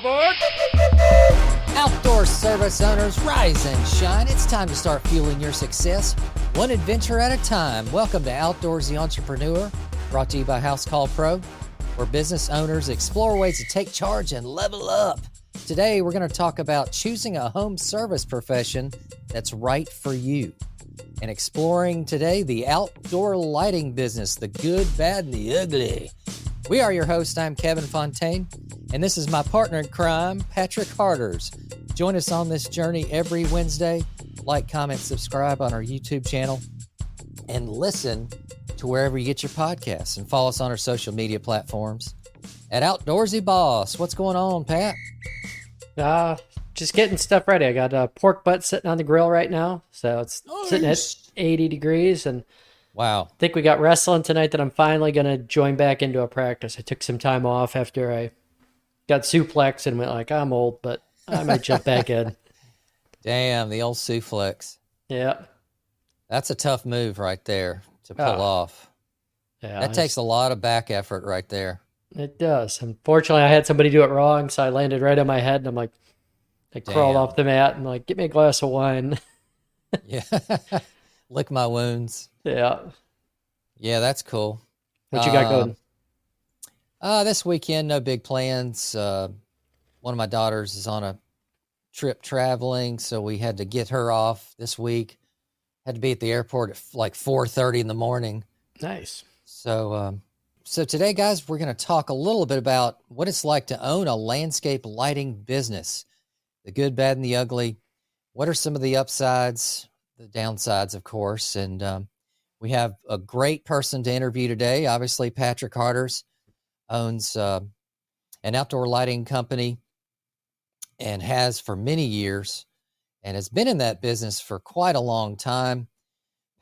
board. Outdoor service owners, rise and shine. It's time to start fueling your success, one adventure at a time. Welcome to Outdoorsy Entrepreneur, brought to you by House Call Pro, where business owners explore ways to take charge and level up. Today, we're going to talk about choosing a home service profession that's right for you, and exploring today the outdoor lighting business, the good, bad, and the ugly. We are your host. I'm Kevin Fontaine, and this is my partner in crime, Patrick Harders. Join us on this journey every Wednesday. Like, comment, subscribe on our YouTube channel, and listen to wherever you get your podcasts, and follow us on our social media platforms at Outdoorsy Boss. What's going on, Pat? Just getting stuff ready. I got a pork butt sitting on the grill right now, so it's sitting at 80 degrees, and wow, I think we got wrestling tonight that I'm finally going to join back into a practice. I took some time off after I got suplexed and went like, I'm old, but I might jump back in. Damn, the old suplex. Yeah. That's a tough move right there to pull off. Yeah, that takes a lot of back effort right there. It does. Unfortunately, I had somebody do it wrong, so I landed right on my head, and I'm like, I crawled off the mat and like, get me a glass of wine. Yeah. Lick my wounds. Yeah. Yeah, that's cool. What you got going? This weekend, no big plans. One of my daughters is on a trip traveling, so we had to get her off this week. Had to be at the airport at like 4:30 in the morning. Nice. So today, guys, we're going to talk a little bit about what it's like to own a landscape lighting business, the good, bad, and the ugly. What are some of the upsides, the downsides, of course, and we have a great person to interview today. Obviously, Patrick Harders owns an outdoor lighting company and has for many years, and has been in that business for quite a long time.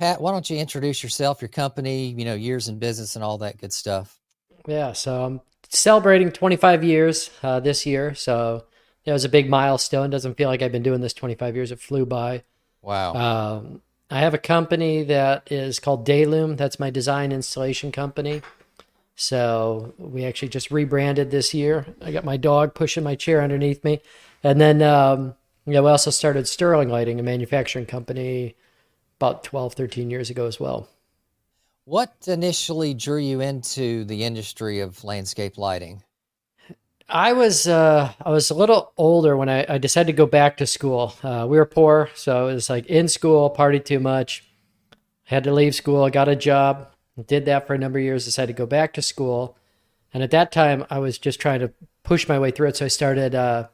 Pat, why don't you introduce yourself, your company, years in business and all that good stuff. Yeah, so I'm celebrating 25 years this year, so it was a big milestone. Doesn't feel like I've been doing this 25 years. It flew by. Wow. I have a company that is called Dayloom. That's my design installation company. So we actually just rebranded this year. I got my dog pushing my chair underneath me. And then we also started Sterling Lighting, a manufacturing company, about 12, 13 years ago as well. What initially drew you into the industry of landscape lighting? I was a little older when I decided to go back to school. We were poor, so it was like in school, partied too much. Had to leave school, got a job, did that for a number of years, decided to go back to school. And at that time, I was just trying to push my way through it, so I started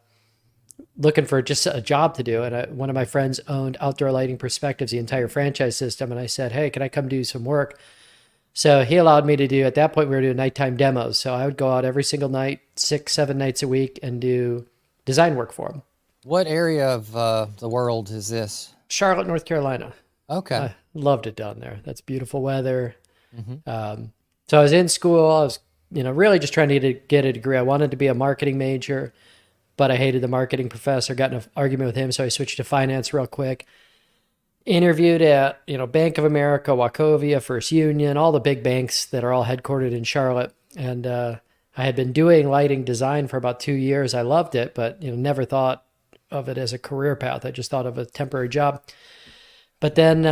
looking for just a job to do. And one of my friends owned Outdoor Lighting Perspectives, the entire franchise system. And I said, hey, can I come do some work? So he allowed me to do, at that point, we were doing nighttime demos. So I would go out every single night, 6-7 nights a week, and do design work for him. What area of the world is this? Charlotte, North Carolina. Okay. I loved it down there. That's beautiful weather. Mm-hmm. So I was in school. I was, really just trying to get a degree. I wanted to be a marketing major, but I hated the marketing professor, got in an argument with him, so I switched to finance real quick. Interviewed at, Bank of America, Wachovia, First Union, all the big banks that are all headquartered in Charlotte. And I had been doing lighting design for about 2 years. I loved it, but, never thought of it as a career path. I just thought of a temporary job. But then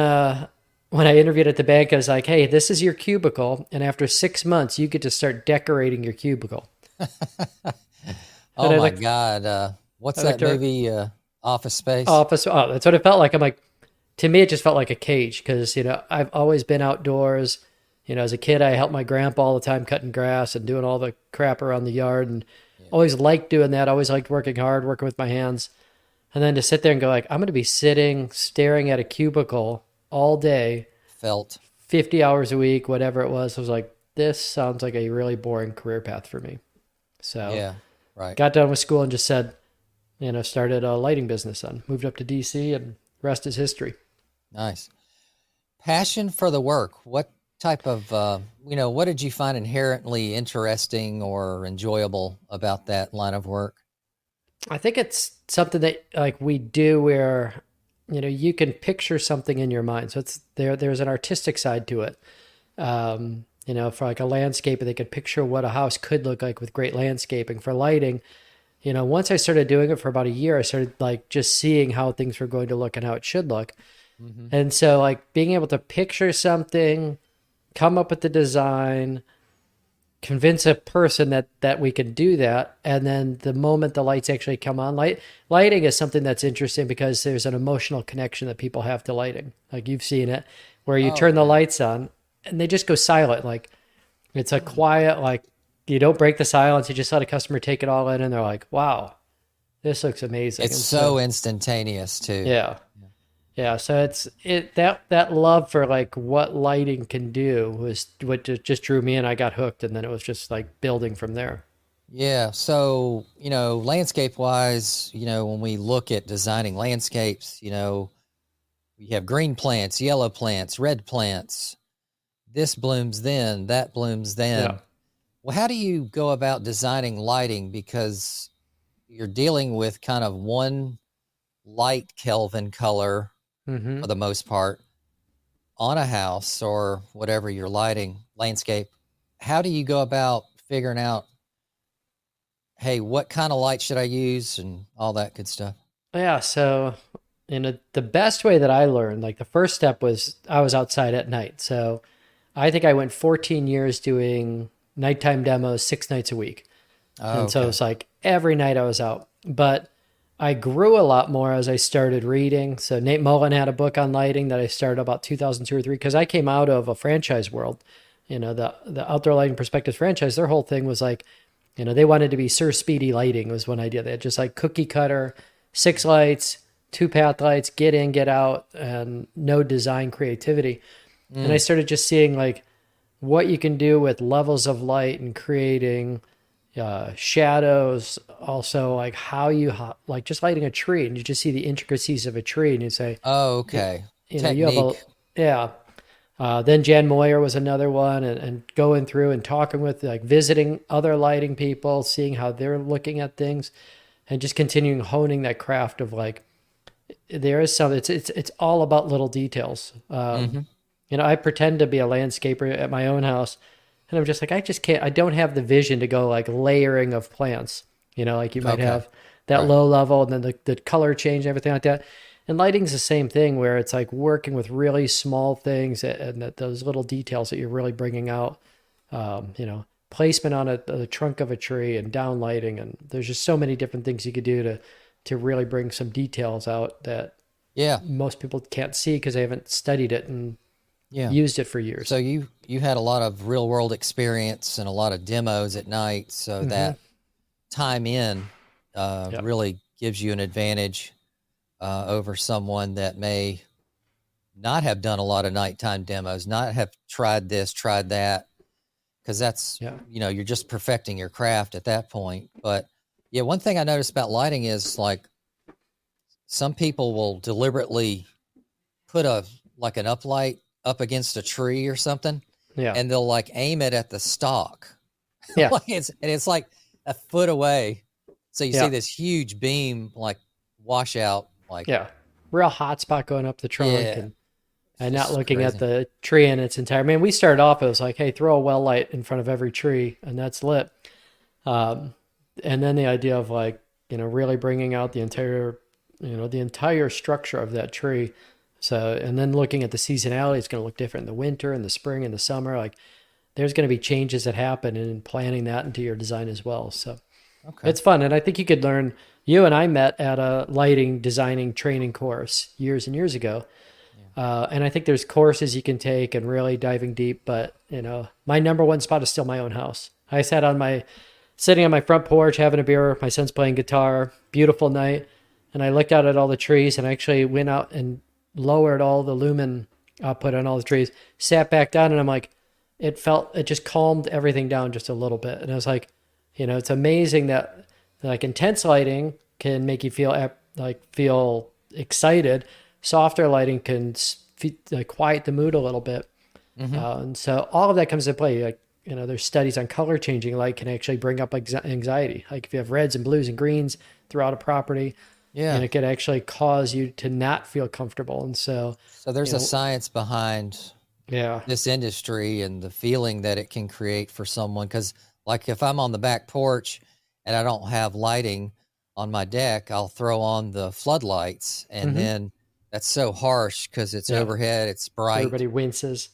when I interviewed at the bank, I was like, hey, this is your cubicle. And after 6 months, you get to start decorating your cubicle. Oh my God. What's that movie? Office Space? Office. Oh, that's what it felt like. I'm like, to me, it just felt like a cage because, I've always been outdoors. As a kid, I helped my grandpa all the time cutting grass and doing all the crap around the yard, and always liked doing that. Always liked working hard, working with my hands. And then to sit there and go like, I'm going to be sitting, staring at a cubicle all day. Felt 50 hours a week, whatever it was. I was like, this sounds like a really boring career path for me. So yeah, right. Got done with school and just said, started a lighting business on. Moved up to DC, and rest is history. Nice. Passion for the work. What type of, what did you find inherently interesting or enjoyable about that line of work? I think it's something that like we do where, you can picture something in your mind. So it's there's an artistic side to it. For like a landscaper, they could picture what a house could look like with great landscaping. For lighting, once I started doing it for about a year, I started like just seeing how things were going to look and how it should look. Hmm. And so like being able to picture something, come up with the design, convince a person that we can do that, and then the moment the lights actually come on, lighting is something that's interesting because there's an emotional connection that people have to lighting. Like you've seen it, where you Oh turn the yeah. lights on and they just go silent. Like it's a quiet, like you don't break the silence. You just let a customer take it all in, and they're like, "Wow, this looks amazing." It's And so so, instantaneous too. yeah, yeah. So that love for like what lighting can do was what just drew me in. I got hooked, and then it was just like building from there. Yeah. So, landscape wise, when we look at designing landscapes, we have green plants, yellow plants, red plants. This blooms then, that blooms Yeah. then. Well, how do you go about designing lighting? Because you're dealing with kind of one light Kelvin color Mm-hmm. for the most part on a house or whatever you're lighting landscape. How do you go about figuring out, hey, what kind of light should I use and all that good stuff? Yeah. So, the best way that I learned, like the first step was I was outside at night. So I think I went 14 years doing nighttime demos 6 nights a week. Oh, And so okay. it's like every night I was out. But I grew a lot more as I started reading. So Nate Mullen had a book on lighting that I started about 2002 or three because I came out of a franchise world. The Outdoor Lighting Perspectives franchise, their whole thing was like, they wanted to be Sir Speedy Lighting was one idea. They had just like cookie cutter, 6 lights, two path lights, get in, get out, and no design creativity. And I Mm, started just seeing like what you can do with levels of light and creating shadows. Also, like how you like just lighting a tree, and you just see the intricacies of a tree, and you say, oh, you, okay. you have a Technique. yeah. Then Jan Moyer was another one, and going through and talking with like visiting other lighting people, seeing how they're looking at things, and just continuing honing that craft of like there is some. It's all about little details. Hmm. I pretend to be a landscaper at my own house, and I'm just like, I just can't, I don't have the vision to go like layering of plants. Like you might Okay. have that Right. low level and then the color change, and everything like that. And lighting's the same thing where it's like working with really small things and that those little details that you're really bringing out, placement on the trunk of a tree and down lighting. And there's just so many different things you could do to really bring some details out that Yeah. most people can't see because they haven't studied it and Yeah. used it for So years. you had a lot of real world experience and a lot of demos at night, so Hmm. that time in Yeah. really gives you an advantage over someone that may not have done a lot of nighttime demos, not have tried this, tried that, because that's, Yeah. you're just perfecting your craft at that point. But yeah, one thing I noticed about lighting is like some people will deliberately put an uplight up against a tree or something, Yeah. and they'll like aim it at the stalk. Yeah. Like it's like a foot away. So you see Yeah. this huge beam like wash out, like, Yeah. Real hot spot going up the trunk yeah, and it's not just looking at crazy. the tree in its entire. Man, we started off, it was like, hey, throw a well light in front of every tree and that's lit. Um, and then the idea of like, really bringing out the entire structure of that tree. So, and then looking at the seasonality, it's going to look different in the winter and the spring and the summer. Like there's going to be changes that happen and planning that into your design as well. So, Okay. it's fun, and I think you could learn. You and I met at a lighting designing training course years and years ago, Yeah. and I think there's courses you can take and really diving deep. But my number one spot is still my own house. I sitting on my front porch having a beer. My son's playing guitar. Beautiful night, and I looked out at all the trees, and I actually went out and lowered all the lumen output on all the trees. Sat back down, and I'm like, it just calmed everything down just a little bit, and I was like, it's amazing that like intense lighting can make you feel excited. Softer lighting can like quiet the mood a little bit. Mm-hmm. And so all of that comes into play. Like, there's studies on color changing light can actually bring up anxiety. Like if you have reds and blues and greens throughout a property, Yeah. and it could actually cause you to not feel comfortable. And so, So there's you a know, science behind yeah, this industry and the feeling that it can create for someone. Because like if I'm on the back porch and I don't have lighting on my deck, I'll throw on the floodlights, and Hmm. then that's so harsh because it's Yeah. overhead, it's bright. Everybody winces.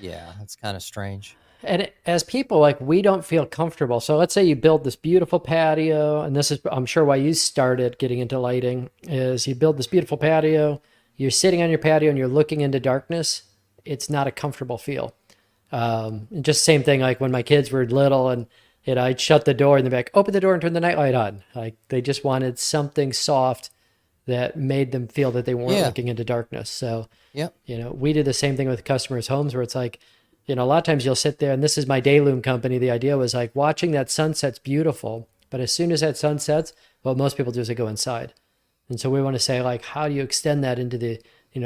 Yeah, it's kind of strange. And as people, like, we don't feel comfortable. So let's say you build this beautiful patio, and this is, I'm sure, why you started getting into lighting, is you build this beautiful patio, you're sitting on your patio and you're looking into darkness. It's not a comfortable feel. And just same thing, like when my kids were little and I'd shut the door and they'd be like, open the door and turn the nightlight on. Like they just wanted something soft that made them feel that they weren't Yeah. looking into darkness. So, Yep. we do the same thing with customers' homes where it's like, a lot of times you'll sit there, and this is my day loom company. The idea was like watching that sunset's beautiful, but as soon as that sun sets, what most people do is they go inside. And so we want to say, like, how do you extend that into the,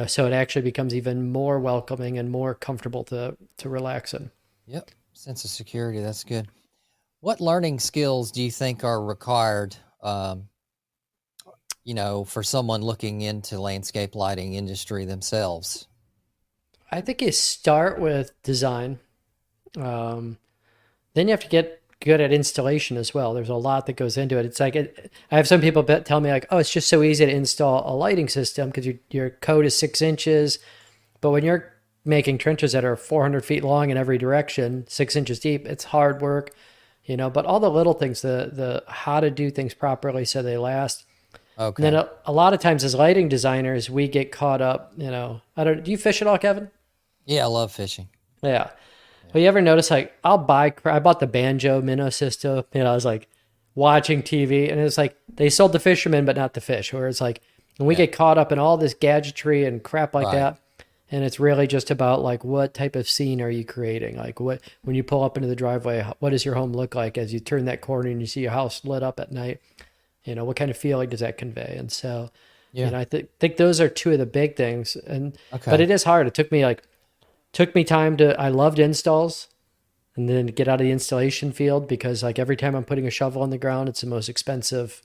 so it actually becomes even more welcoming and more comfortable to relax in. Yep. Sense of security. That's good. What learning skills do you think are required, for someone looking into landscape lighting industry themselves? I think you start with design. Um, then you have to get good at installation as well. There's a lot that goes into it. It's like I have some people tell me like, oh, it's just so easy to install a lighting system because your code is 6 inches. But when you're making trenches that are 400 feet long in every direction, 6 inches deep, it's hard work, But all the little things, the how to do things properly so they last. And Okay. then a lot of times as lighting designers, we get caught up. Do you fish at all, Kevin? Yeah, I love fishing. Yeah. Well, you ever notice like I bought the Banjo minnow system. I was like watching TV and it's like they sold the fishermen but not the fish. Where it's like, and we Yeah. get caught up in all this gadgetry and crap like Right. that. And it's really just about like what type of scene are you creating? Like when you pull up into the driveway, what does your home look like as you turn that corner and you see your house lit up at night? What kind of feeling does that convey? And so, Yeah. I think those are two of the big things. But Okay. it is hard. It took me time I loved installs and then get out of the installation field because like every time I'm putting a shovel on the ground, it's the most expensive,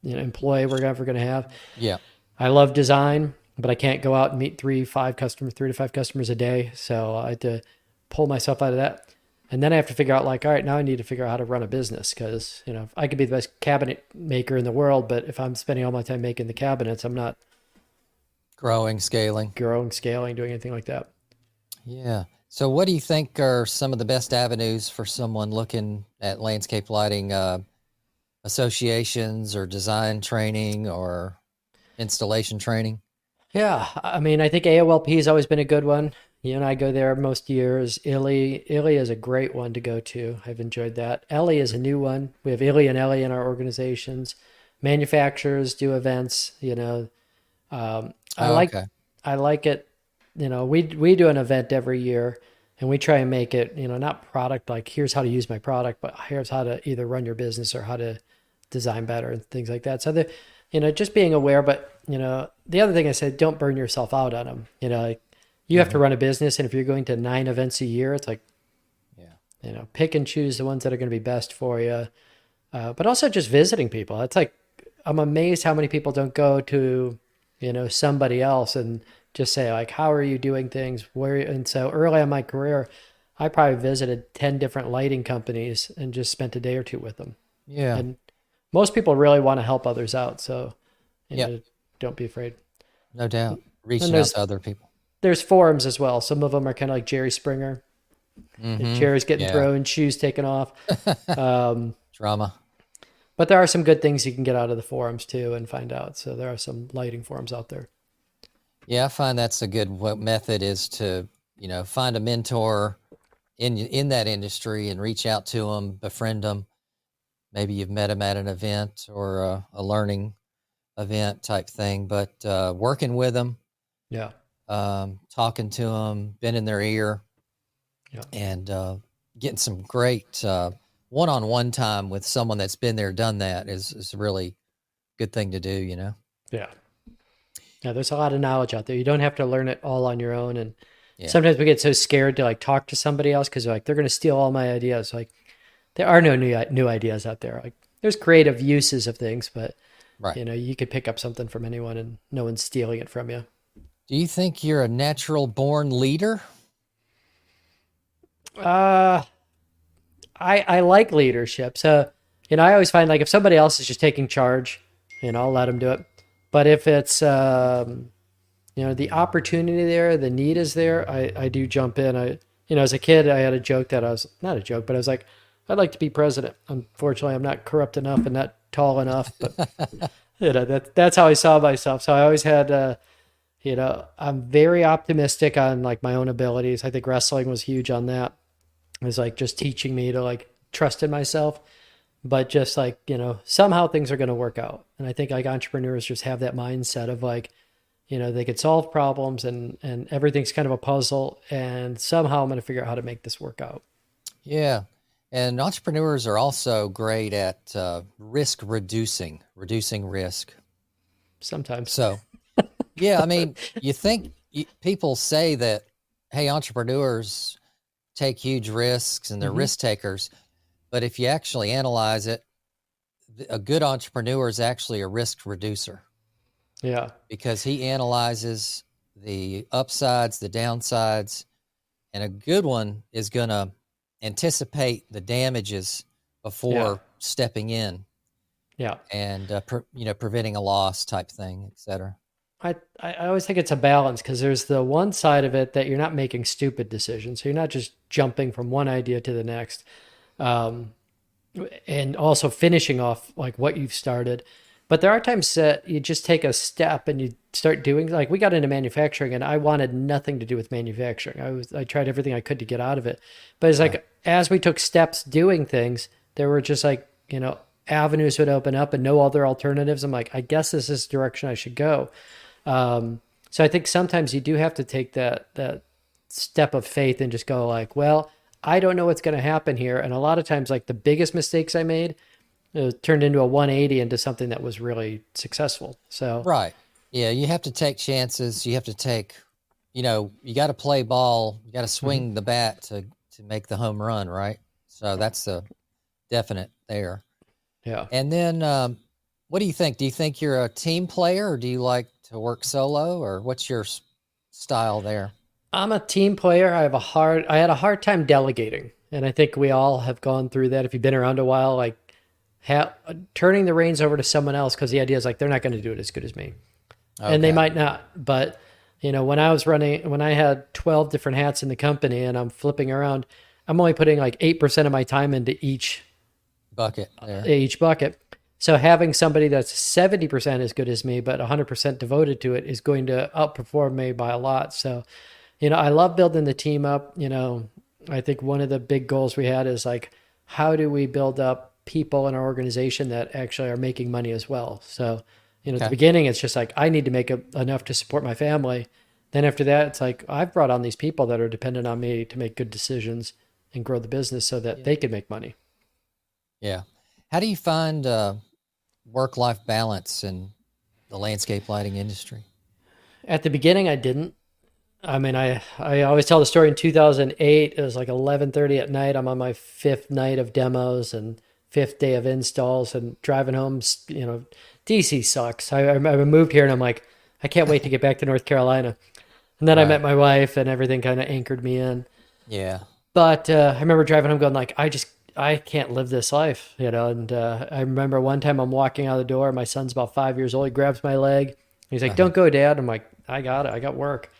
employee we're ever going to have. Yeah. I love design, but I can't go out and meet 3 to 5 customers a day. So I had to pull myself out of that. And then I have to figure out like, all right, now I need to figure out how to run a business because, I could be the best cabinet maker in the world, but if I'm spending all my time making the cabinets, I'm not Growing, scaling. growing, scaling, doing anything like that. Yeah. So what do you think are some of the best avenues for someone looking at landscape lighting, associations or design training or installation training? Yeah, I mean, I think AOLP has always been a good one. You and I go there most years. Illy is a great one to go to. I've enjoyed that. Ellie is a new one. We have Illy and Ellie in our organizations. Manufacturers do events. I Oh, like okay. I like it. We do an event every year, and we try and make it not product like here's how to use my product, but here's how to either run your business or how to design better and things like that. So just being aware, but the other thing I said, don't burn yourself out on them. Like you have to run a business, and if you're going to 9 events a year, it's like, Yeah. pick and choose the ones that are going to be best for you. But also just visiting people. It's like I'm amazed how many people don't go to somebody else and just say like, how are you doing things? Where? And so early in my career, I probably visited 10 different lighting companies and just spent a day or two with them. Yeah. And most people really want to help others out. So, Yeah. don't be afraid. No doubt. And Reaching out to other people. there's forums as well. Some of them are kind of like Jerry Springer. Mm-hmm. Chairs getting Yeah. thrown, shoes taken off. Drama. But there are some good things you can get out of the forums too and find out. So there are some lighting forums out there. Yeah, I find that's a good method is to, find a mentor in that industry and reach out to them, befriend them. Maybe you've met them at an event or a learning event type thing, but working with them, Yeah. talking to them, been in their ear, Yeah. and getting some great one-on-one time with someone that's been there, done that is a really good thing to do, Yeah. Yeah. There's a lot of knowledge out there. You don't have to learn it all on your own. And Yeah. sometimes we get so scared to like talk to somebody else because they're going to steal all my ideas. Like there are no new ideas out there. Like there's creative uses of things, but Right. you could pick up something from anyone and no one's stealing it from you. Do you think you're a natural born leader? I like leadership. So, I always find like if somebody else is just taking charge, I'll let them do it. But if it's, the opportunity there, the need is there, I do jump in. As a kid, I had a joke that I was not a joke, but I was like, I'd like to be president. Unfortunately, I'm not corrupt enough and not tall enough, but that's how I saw myself. So I always had, I'm very optimistic on like my own abilities. I think wrestling was huge on that. It was like just teaching me to like trust in myself, but just like, somehow things are going to work out. And I think like entrepreneurs just have that mindset of like, they could solve problems and everything's kind of a puzzle. And somehow I'm going to figure out how to make this work out. Yeah. And entrepreneurs are also great at reducing risk. Sometimes. So, yeah, I mean, people say that, hey, entrepreneurs take huge risks and they're risk takers. But if you actually analyze it, a good entrepreneur is actually a risk reducer. Yeah. Because he analyzes the upsides, the downsides, and a good one is going to anticipate the damages before stepping in. Yeah. And, preventing a loss type thing, et cetera. I always think it's a balance because there's the one side of it that you're not making stupid decisions. So you're not just jumping from one idea to the next. And also finishing off like what you've started. But there are times that you just take a step and you start doing, like we got into manufacturing and I wanted nothing to do with manufacturing. I tried everything I could to get out of it. But it's like, as we took steps doing things, there were just like, avenues would open up and no other alternatives. I'm like, I guess this is the direction I should go. So I think sometimes you do have to take that step of faith and just go like, well, I don't know what's going to happen here. And a lot of times like the biggest mistakes I made, it turned into a 180 into something that was really successful. So, right. Yeah. You have to take chances. You have to take, you got to play ball. You got to swing the bat to make the home run. Right. So that's the definite there. Yeah. And then, what do you think? Do you think you're a team player or do you like to work solo or what's your style there? I'm a team player. I had a hard time delegating. And I think we all have gone through that. If you've been around a while, like turning the reins over to someone else, because the idea is like, they're not going to do it as good as me. Okay. And they might not. But, when I had 12 different hats in the company and I'm flipping around, I'm only putting like 8% of my time into each bucket there. Each bucket. So having somebody that's 70% as good as me, but 100% devoted to it is going to outperform me by a lot. So, I love building the team up. I think one of the big goals we had is like, how do we build up people in our organization that actually are making money as well? So, at the beginning, it's just like, I need to make enough to support my family. Then after that, it's like, I've brought on these people that are dependent on me to make good decisions and grow the business so that they can make money. Yeah. How do you find work-life balance in the landscape lighting industry? At the beginning, I didn't. I mean, I always tell the story in 2008, it was like 11:30 at night. I'm on my fifth night of demos and fifth day of installs and driving home. DC sucks. I moved here and I'm like, I can't wait to get back to North Carolina. And then I met my wife and everything kind of anchored me in. Yeah. But I remember driving home going like, I can't live this life, and I remember one time I'm walking out the door. My son's about 5 years old. He grabs my leg. He's like, don't go, Dad. I'm like, I got it. I got work.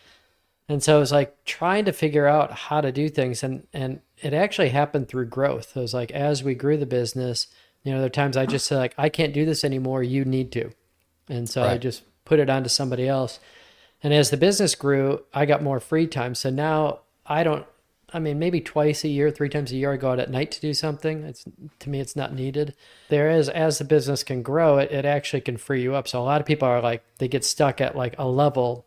And so it was like trying to figure out how to do things. And it actually happened through growth. It was like, as we grew the business, there are times I just said like, I can't do this anymore. You need to. And so I just put it onto somebody else. And as the business grew, I got more free time. So now maybe twice a year, 3 times a year, I go out at night to do something. To me, it's not needed. As the business can grow, it actually can free you up. So a lot of people are like, they get stuck at like a level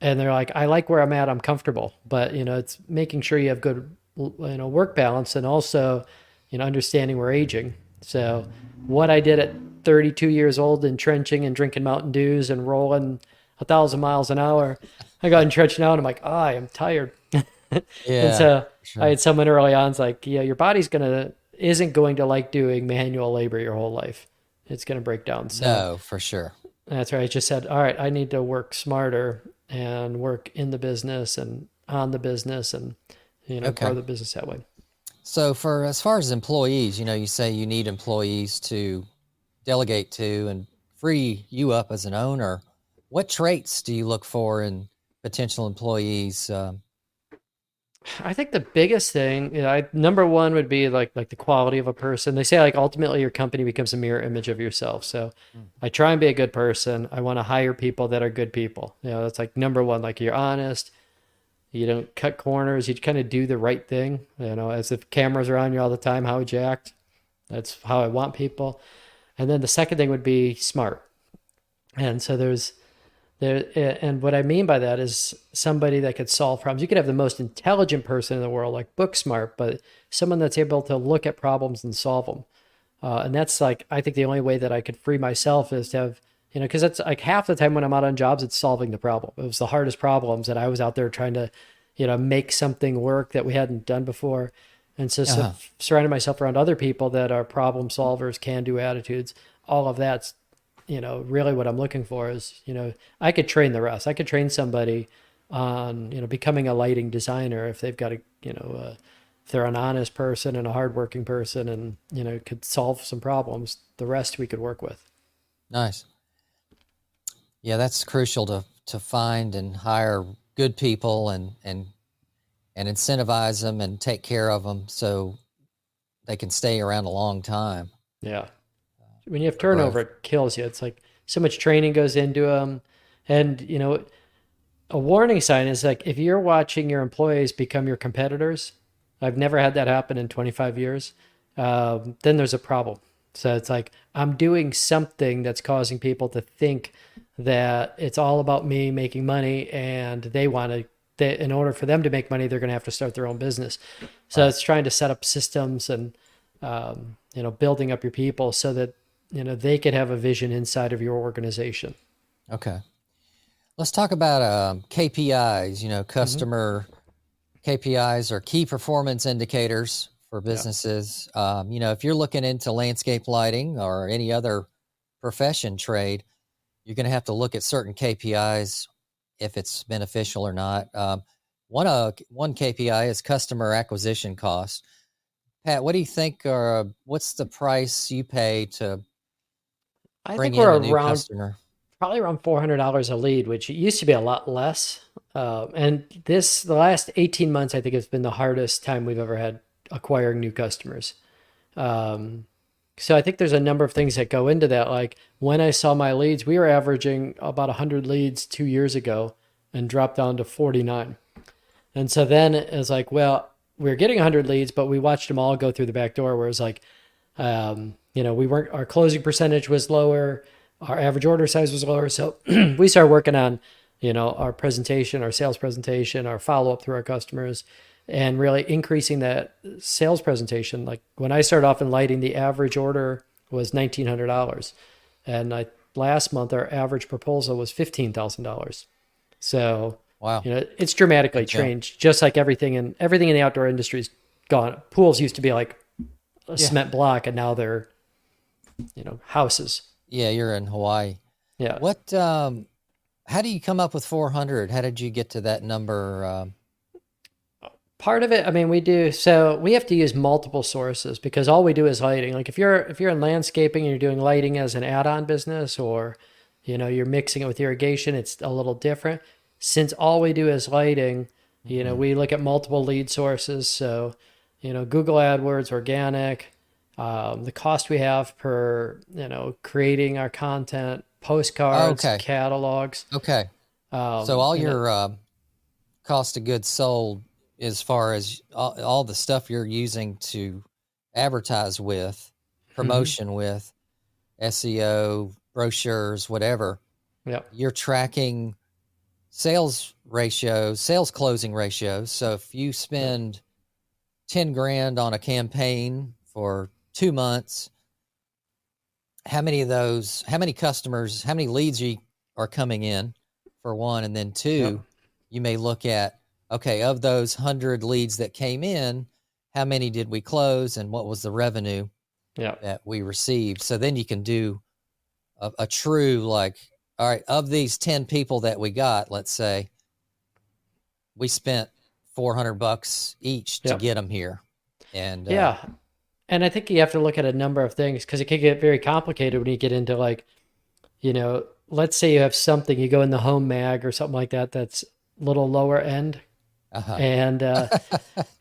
and they're like, I like where I'm at. I'm comfortable. But, it's making sure you have good, work balance and also, understanding we're aging. So what I did at 32 years old, entrenching and drinking Mountain Dews and rolling 1,000 miles an hour, I got entrenched now and I'm like, I am tired. And so I had someone early on, it's like, your body's isn't going to like doing manual labor your whole life. It's going to break down. So no, for sure. That's right. I just said, all right, I need to work smarter and work in the business and on the business and, grow the business that way. So for as far as employees, you say you need employees to delegate to and free you up as an owner. What traits do you look for in potential employees? I think the biggest thing, number one would be like the quality of a person. They say like ultimately your company becomes a mirror image of yourself. So I try and be a good person. I want to hire people that are good people. That's like number one. Like you're honest. You don't cut corners. You kind of do the right thing. As if cameras are on you all the time, how would you act? That's how I want people. And then the second thing would be smart. And so and what I mean by that is somebody that could solve problems. You could have the most intelligent person in the world, like book smart, but someone that's able to look at problems and solve them. And that's like, I think the only way that I could free myself is to have, because that's like half the time when I'm out on jobs, it's solving the problem. It was the hardest problems that I was out there trying to, make something work that we hadn't done before. And so surrounding myself around other people that are problem solvers, can-do attitudes, all of that's, really what I'm looking for is, I could train the rest. I could train somebody on, becoming a lighting designer if they've got if they're an honest person and a hardworking person and, could solve some problems. The rest we could work with. Nice. Yeah, that's crucial to find and hire good people and incentivize them and take care of them so they can stay around a long time. Yeah. When you have turnover, it kills you. It's like so much training goes into them. And, a warning sign is like if you're watching your employees become your competitors, I've never had that happen in 25 years, then there's a problem. So it's like I'm doing something that's causing people to think that it's all about me making money and they want to, in order for them to make money, they're going to have to start their own business. So it's trying to set up systems and, building up your people so that, they could have a vision inside of your organization. Okay. Let's talk about KPIs, customer KPIs are key performance indicators for businesses. If you're looking into landscape lighting or any other profession trade, you're going to have to look at certain KPIs if it's beneficial or not. One KPI is customer acquisition cost. Pat, what do you think, what's the price you pay to I bring think in we're a new customer? probably around $400 a lead, which it used to be a lot less. And the last 18 months, I think has been the hardest time we've ever had acquiring new customers. So I think there's a number of things that go into that. Like when I saw my leads, we were averaging about 100 leads 2 years ago and dropped down to 49. And so then it's like, well, we were getting 100 leads, but we watched them all go through the back door where it's like, our closing percentage was lower, our average order size was lower. So we started working on, our presentation, our sales presentation, our follow-up through our customers, and really increasing that sales presentation. Like when I started off in lighting, the average order was $1,900. And last month, our average proposal was $15,000. So, Wow. it's dramatically changed, just like everything in the outdoor industry is gone. Pools used to be like a cement block, and now they're, houses. Yeah, you're in Hawaii. Yeah. What, how do you come up with 400? How did you get to that number? Part of it, I mean, we have to use multiple sources because all we do is lighting. Like if you're in landscaping and you're doing lighting as an add-on business, or, you're mixing it with irrigation, it's a little different. Since all we do is lighting, we look at multiple lead sources. So, Google AdWords, organic, the cost we have per, creating our content, postcards, catalogs. Okay. So all your cost of goods sold, as far as all the stuff you're using to advertise with, promotion with, SEO, brochures, whatever, you're tracking sales closing ratios. So if you spend 10 grand on a campaign for 2 months, how many customers, how many leads are coming in, for one, and then two, you may look at, okay, of those 100 leads that came in, how many did we close and what was the revenue that we received? So then you can do a true, like, all right, of these 10 people that we got, let's say we spent $400 each to get them here. And Yeah. And I think you have to look at a number of things because it can get very complicated when you get into like, let's say you have something, you go in the home mag or something like that that's a little lower end, uh-huh. and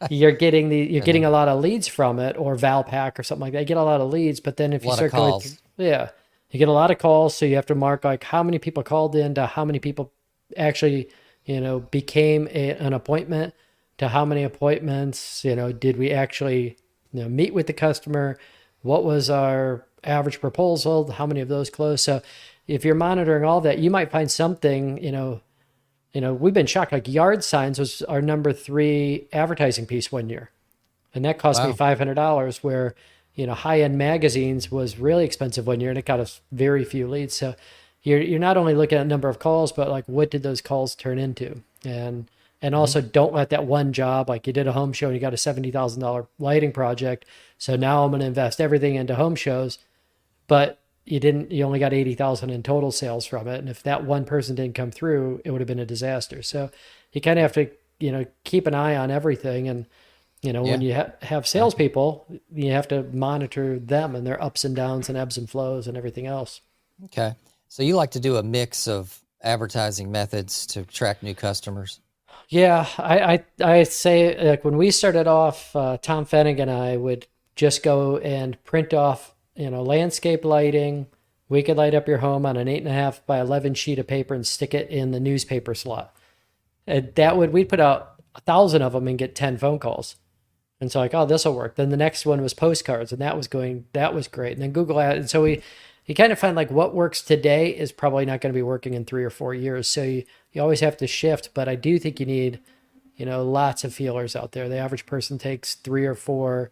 you're I know. getting a lot of leads from it, or Valpak or something like that. You get a lot of leads, but then if A you lot of start going through, calls. yeah, you get a lot of calls, so you have to mark like how many people called in to how many people actually, became an appointment, to how many appointments, did we actually, meet with the customer? What was our average proposal? How many of those closed? So if you're monitoring all that, you might find something, we've been shocked. Like yard signs was our number 3 advertising piece one year, and that cost me Wow. $500. Where high end magazines was really expensive one year, and it got us very few leads. So you're not only looking at number of calls, but like what did those calls turn into, and Mhm. also don't let that one job, like you did a home show and you got a $70,000 lighting project. So now I'm going to invest everything into home shows, but you only got 80,000 in total sales from it. And if that one person didn't come through, it would have been a disaster. So you kind of have to, keep an eye on everything. And, when Yeah. you have I- salespeople, you have to monitor them and their ups and downs and ebbs and flows and everything else. Okay. So you like to do a mix of advertising methods to attract new customers? Yeah, I say like when we started off, Tom Fennig and I would just go and print off, landscape lighting. We could light up your home on an 8.5 by 11 sheet of paper and stick it in the newspaper slot. And we'd put out 1,000 of them and get 10 phone calls. And so like, oh, this will work. Then the next one was postcards, and that was great. And then Google Ads. And so you kind of find like what works today is probably not going to be working in 3 or 4 years. So you always have to shift. But I do think you need, lots of feelers out there. The average person takes 3 or 4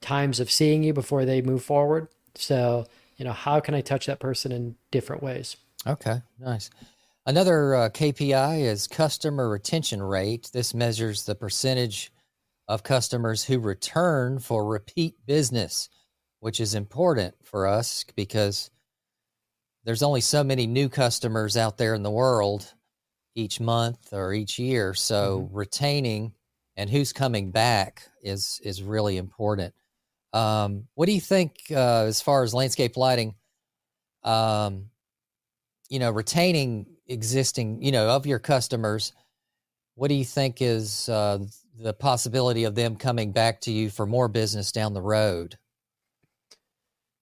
times of seeing you before they move forward. So, how can I touch that person in different ways? Okay. Nice. Another KPI is customer retention rate. This measures the percentage of customers who return for repeat business, which is important for us because there's only so many new customers out there in the world each month or each year. Mm-hmm. So retaining and who's coming back is really important. What do you think as far as landscape lighting? Um, retaining existing, of your customers. What do you think is the possibility of them coming back to you for more business down the road?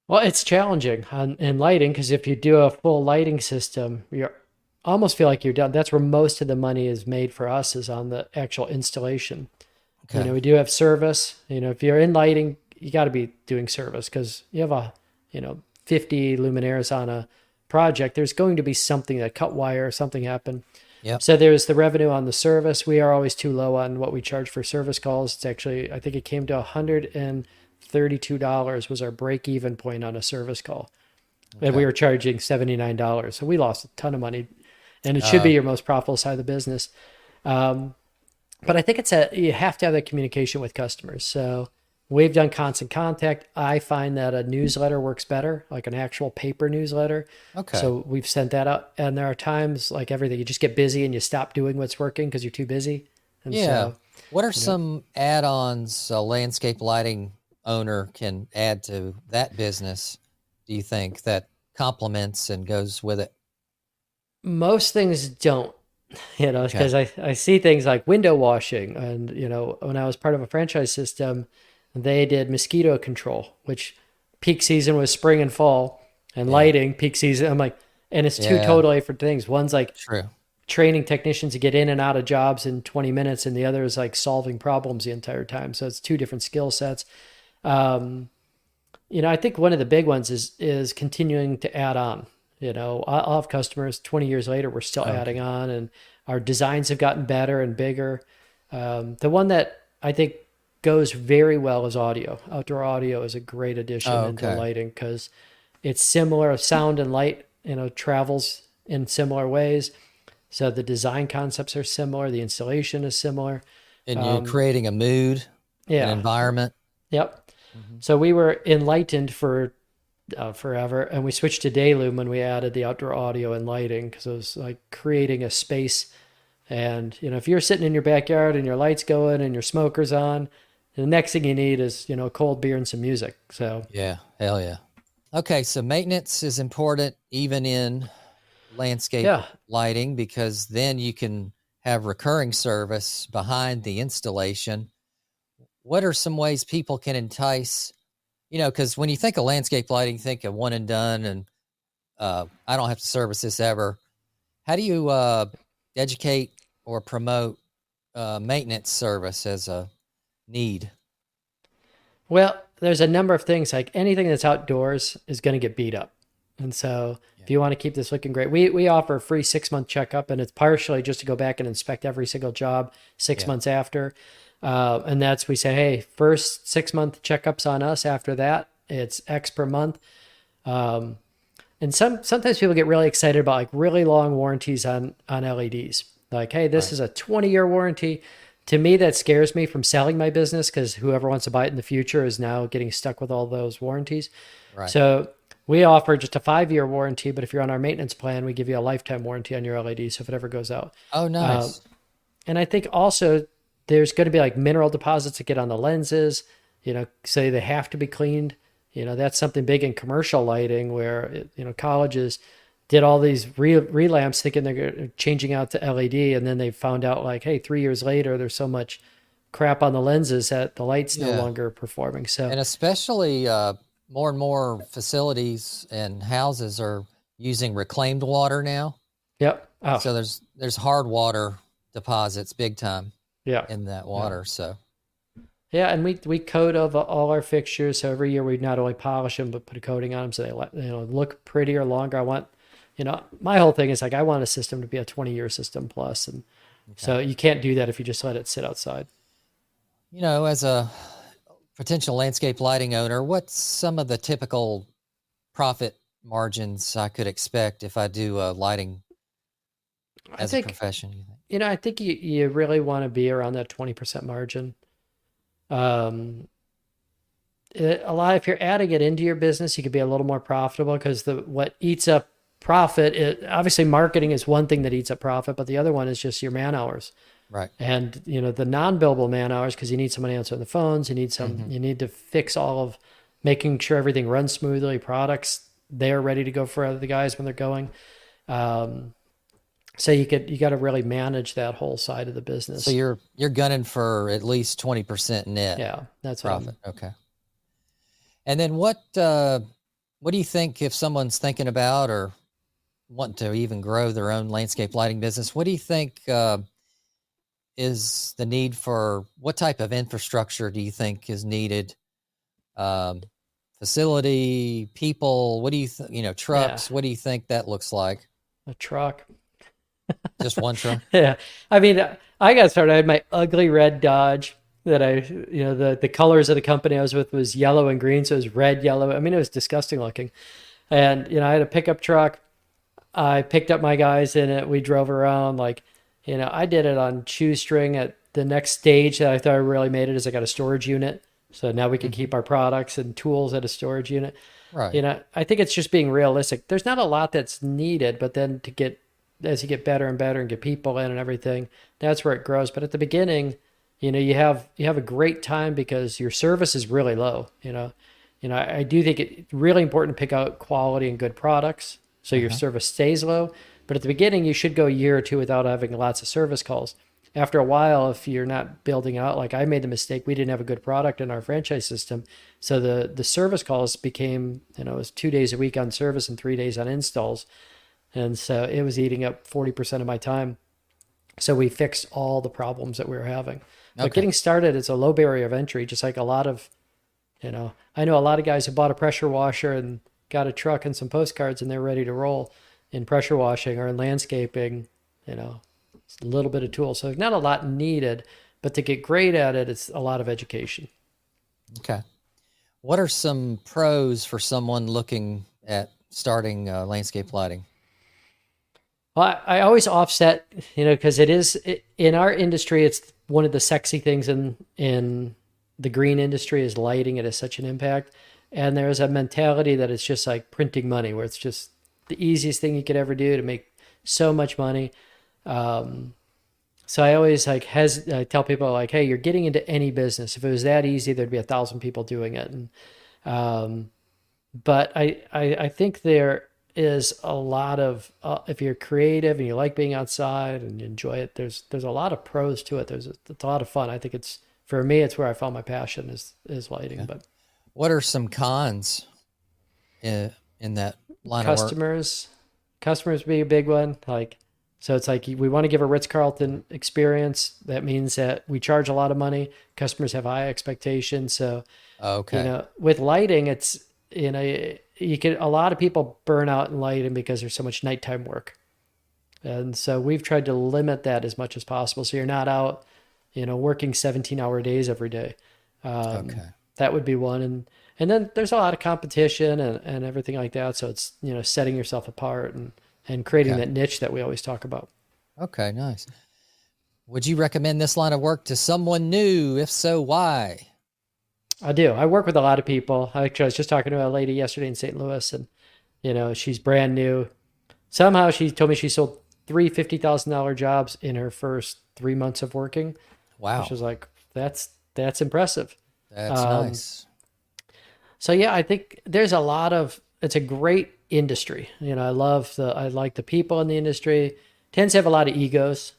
Well, it's challenging in lighting because if you do a full lighting system, you almost feel like you're done. That's where most of the money is made for us, is on the actual installation. Okay. We do have service. If you're in lighting, you got to be doing service because you have 50 luminaires on a project. There's going to be something that cut wire or something happened. Yep. So there's the revenue on the service. We are always too low on what we charge for service calls. It's actually, I think it came to $132 was our break even point on a service call. And we Okay. were charging $79. So we lost a ton of money, and it should be Uh, your most profitable side of the business. Um, but I think you have to have that communication with customers. So we've done constant contact. I find that a newsletter works better, like an actual paper newsletter. okay. So we've sent that out. And there are times, like everything, you just get busy and you stop doing what's working because you're too busy. And Yeah. so, What are you know, some add-ons a landscape lighting owner can add to that business, do you think, that complements and goes with it? most things don't, Okay. because I see things like window washing. And, when I was part of a franchise system, they did mosquito control, which peak season was spring and fall, and Yeah. lighting peak season. I'm like, and it's two Yeah. totally different things. One's like True. training technicians to get in and out of jobs in 20 minutes, and the other is like solving problems the entire time. So it's two different skill sets. Um, I think one of the big ones is continuing to add on. I'll have customers 20 years later, we're still Okay. adding on, and our designs have gotten better and bigger. The one that I think goes very well is audio. Outdoor audio is a great addition into Okay. lighting because it's similar. Sound and light, travels in similar ways. So the design concepts are similar. The installation is similar. And you're Um, creating a mood, an yeah. environment. Yep. Hmm. So we were enlightened for forever, and we switched to Daylum when we added the outdoor audio and lighting because it was like creating a space. And if you're sitting in your backyard and your lights going and your smoker's on, The next thing you need is, a cold beer and some music. So Yeah, hell yeah. Okay, so maintenance is important even in landscape yeah. lighting because then you can have recurring service behind the installation. What are some ways people can entice, because when you think of landscape lighting, think of one and done and I don't have to service this ever. How do you educate or promote maintenance service as a need? Well, there's a number of things, like anything that's outdoors is going to get beat up. And so Yeah. if you want to keep this looking great, we offer a free 6-month checkup, and it's partially just to go back and inspect every single job 6 months after. And that's, we say, hey, first 6-month checkups on us. After that, it's X per month. And sometimes people get really excited about like really long warranties on LEDs. Like, hey, this Right. is a 20-year warranty. To me, that scares me from selling my business, because whoever wants to buy it in the future is now getting stuck with all those warranties. Right. So we offer just a 5-year warranty, but if you're on our maintenance plan, we give you a lifetime warranty on your LED. So if it ever goes out. Oh, nice. And I think also there's going to be like mineral deposits that get on the lenses, say they have to be cleaned. That's something big in commercial lighting where, colleges did all these relamps thinking they're changing out to LED. And then they found out like, hey, 3 years later, there's so much crap on the lenses that the light's no longer performing. So, and especially more and more facilities and houses are using reclaimed water now. yep. Oh, So there's hard water deposits big time yeah. in that water. So Yeah, and we coat over all our fixtures. So every year we not only polish them but put a coating on them so they look prettier longer. I want, my whole thing is like I want a system to be a 20-year system plus, and so you can't do that if you just let it sit outside. as a potential landscape lighting owner, what's some of the typical profit margins I could expect if I do lighting as a profession? You think? I think you really want to be around that 20% margin. A lot, if you're adding it into your business, you could be a little more profitable, because what eats up profit, obviously marketing is one thing that eats up profit, but the other one is just your man hours. Right. And the non-billable man hours, because you need someone answering the phones, you need to fix all of making sure everything runs smoothly, products they're ready to go for the guys when they're going. So you got to really manage that whole side of the business. So you're gunning for at least 20% net. Yeah, that's profit. Okay. And then what do you think if someone's thinking about or wanting to even grow their own landscape lighting business? What do you think is the need for? What type of infrastructure do you think is needed? Facility, people. What do you think? Trucks. Yeah. What do you think that looks like? A truck. Just one truck? Yeah. I mean, I got started. I had my ugly red Dodge that the colors of the company I was with was yellow and green. So it was red, yellow. I mean, it was disgusting looking. And, I had a pickup truck. I picked up my guys in it. We drove around I did it on shoestring. At the next stage that I thought I really made it is I got a storage unit. So now we can keep our products and tools at a storage unit. Right. I think it's just being realistic. There's not a lot that's needed, but then as you get better and better and get people in and everything, that's where it grows. But at the beginning, you have a great time because your service is really low. I do think it's really important to pick out quality and good products so your service stays low. But at the beginning, you should go a year or two without having lots of service calls. After a while, if you're not building out, like I made the mistake, we didn't have a good product in our franchise system. So the service calls became, it was 2 days a week on service and 3 days on installs. And so it was eating up 40% of my time. So we fixed all the problems that we were having. But getting started, it's a low barrier of entry, just like a lot of, I know a lot of guys who bought a pressure washer and got a truck and some postcards and they're ready to roll in pressure washing or in landscaping, it's a little bit of tools. So not a lot needed, but to get great at it, it's a lot of education. Okay. What are some pros for someone looking at starting landscape lighting? Well, I always offset, because in our industry, it's one of the sexy things in the green industry is lighting. It has such an impact. And there's a mentality that it's just like printing money, where it's just the easiest thing you could ever do to make so much money. So So I always like I tell people like, hey, you're getting into any business. If it was that easy, there'd be 1,000 people doing it. And um, but I think there is a lot of if you're creative and you like being outside and you enjoy it, there's a lot of pros to it. It's a lot of fun. I think it's for me, it's where I found my passion is lighting. Yeah. But What are some cons in that line of work? Customers be a big one. Like, so it's like we want to give a Ritz-Carlton experience. That means that we charge a lot of money. Customers have high expectations. So, Okay. with lighting, it's, a lot of people burn out in lighting because there's so much nighttime work. And so we've tried to limit that as much as possible. So you're not out, working 17-hour days every day. Okay. That would be one. And then there's a lot of competition and everything like that. So it's, setting yourself apart and creating Okay. that niche that we always talk about. Okay. Nice. Would you recommend this line of work to someone new? If so, why? I do. I work with a lot of people. Actually, I was just talking to a lady yesterday in St. Louis, and she's brand new. Somehow she told me she sold three $50,000 jobs in her first 3 months of working, which Wow. was like, that's impressive. That's Um, nice. so yeah, I think it's a great industry. I like the people in the industry. Tends to have a lot of egos.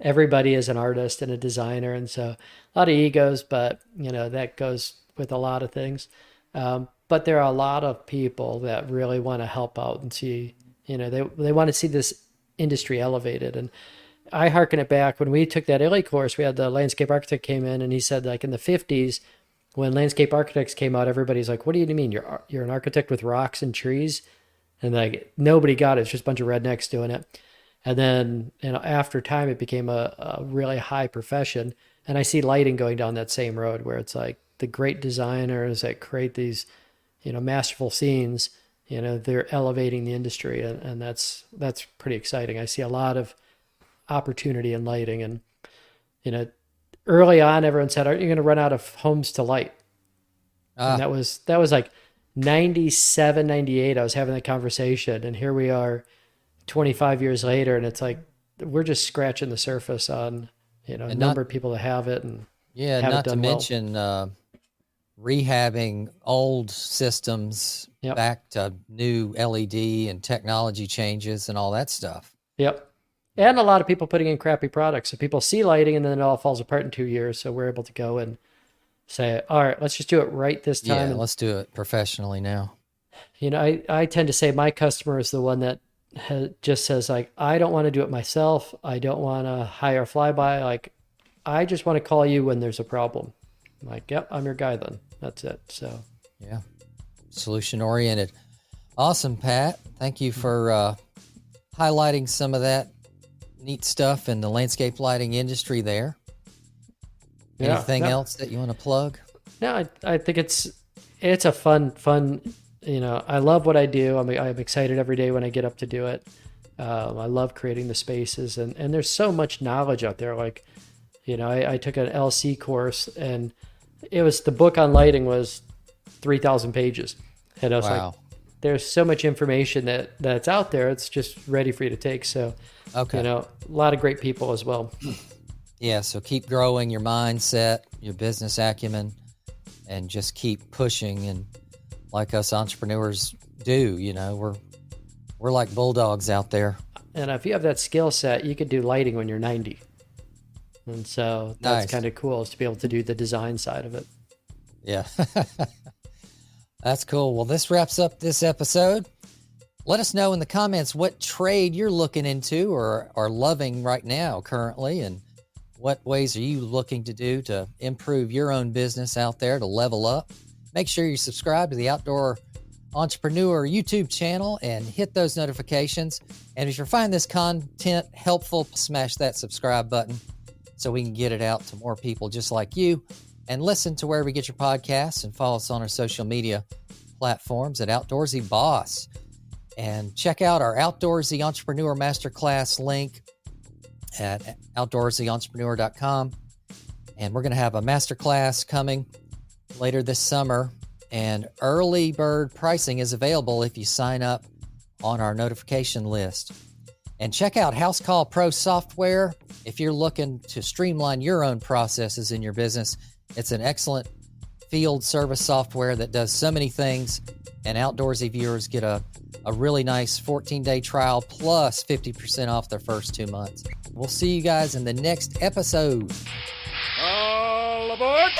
Everybody is an artist and a designer, and so a lot of egos. But that goes with a lot of things. But there are a lot of people that really want to help out and see. They want to see this industry elevated. And I hearken it back when we took that LA course. We had the landscape architect came in, and he said like in the 50s, when landscape architects came out, everybody's like, "What do you mean you're an architect with rocks and trees?" And like nobody got it. It's just a bunch of rednecks doing it. And then, after time, it became a really high profession. And I see lighting going down that same road where it's like the great designers that create these, masterful scenes, they're elevating the industry. And that's pretty exciting. I see a lot of opportunity in lighting. And, you know, early on, everyone said, aren't you going to run out of homes to light? And Ah, that was like 97, 98. I was having that conversation. And here we are 25 years later. And it's like, we're just scratching the surface on, a and not, number of people that have it and yeah, have it not to done well. mention rehabbing old systems Yep. back to new LED and technology changes and all that stuff. Yep. And a lot of people putting in crappy products. So people see lighting and then it all falls apart in 2 years. So we're able to go and say, all right, let's just do it right this time. Yeah, And, let's do it professionally now. I tend to say my customer is the one that just says like, I don't want to do it myself. I don't want to hire a flyby. Like, I just want to call you when there's a problem. I'm like, yep, I'm your guy then. That's it. So Yeah, solution oriented. Awesome, Pat. Thank you for highlighting some of that neat stuff in the landscape lighting industry there. yeah, Anything no, else that you want to plug? no, I think it's a fun, I love what I do. I'm excited every day when I get up to do it. I love creating the spaces and there's so much knowledge out there. Like, I took an LC course and the book on lighting was 3,000 pages. And I was like, Wow. there's so much information that's out there. It's just ready for you to take. So, Okay. a lot of great people as well. Yeah, so keep growing your mindset, your business acumen, and just keep pushing. And like us entrepreneurs do, we're like bulldogs out there. And if you have that skill set, you could do lighting when you're 90. And so that's Nice. kind of cool is to be able to do the design side of it. Yeah. That's cool. Well, this wraps up this episode. Let us know in the comments what trade you're looking into or are loving right now currently, and what ways are you looking to do to improve your own business out there to level up. Make sure you subscribe to the Outdoor Entrepreneur YouTube channel and hit those notifications. And if you find this content helpful, smash that subscribe button so we can get it out to more people just like you. And listen to wherever you get your podcasts and follow us on our social media platforms at Outdoorsy Boss. And check out our Outdoorsy Entrepreneur Masterclass link at outdoorsyentrepreneur.com. And we're going to have a masterclass coming later this summer. And early bird pricing is available if you sign up on our notification list. And check out House Call Pro software if you're looking to streamline your own processes in your business. It's an excellent field service software that does so many things, and outdoorsy viewers get a really nice 14-day trial plus 50% off their first 2 months. We'll see you guys in the next episode. All aboard!